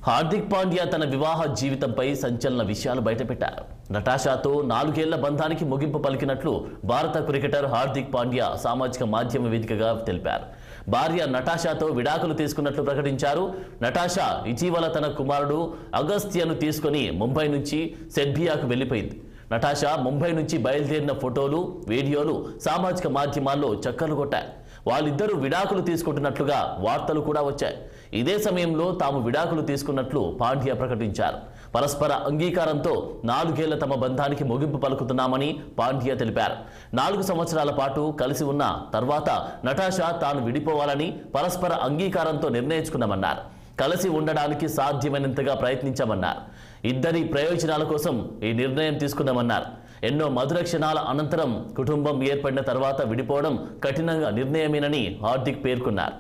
హార్దిక్ పాండ్యా తన వివాహ జీవితంపై సంచలన విషయాలు బయటపెట్టారు. నటాషాతో 4 ఏళ్ల బంధానికి ముగింపు పలికినట్లు భారత క్రికెటర్ హార్దిక్ పాండ్యా సామాజిక మాధ్యమ వేదికగా తెలిపారు. భార్య నటాషాతో విడాకులు తీసుకున్నట్లు ప్రకటించారు. నటాషా ఇటీవల తన కుమారుడు అగస్త్యను తీసుకుని ముంబై నుంచి సెర్బియాకు వెళ్లిపోయింది. నటాషా ముంబై నుంచి బయలుదేరిన ఫోటోలు, వీడియోలు సామాజిక మాధ్యమాల్లో చక్కర్లు కొట్టాయి. వాళ్ళిద్దరూ విడాకులు తీసుకుంటున్నట్లుగా వార్తలు కూడా వచ్చాయి. ఇదే సమయంలో తాము విడాకులు తీసుకున్నట్లు పాండ్యా ప్రకటించారు. పరస్పర అంగీకారంతో 4 ఏళ్ల తమ బంధానికి ముగింపు పలుకుతున్నామని పాండ్యా తెలిపారు. 4 సంవత్సరాల పాటు కలిసి ఉన్న తర్వాత నటాషా తాను విడిపోవాలని పరస్పర అంగీకారంతో నిర్ణయించుకున్నామన్నారు. కలిసి ఉండడానికి సాధ్యమైనంతగా ప్రయత్నించామన్నారు. ఇద్దరి ప్రయోజనాల కోసం ఈ నిర్ణయం తీసుకున్నామన్నారు. ఎన్నో మధుర క్షణాల అనంతరం కుటుంబం ఏర్పడిన తర్వాత విడిపోవడం కఠినంగా నిర్ణయమేనని హార్దిక్ పేర్కొన్నారు.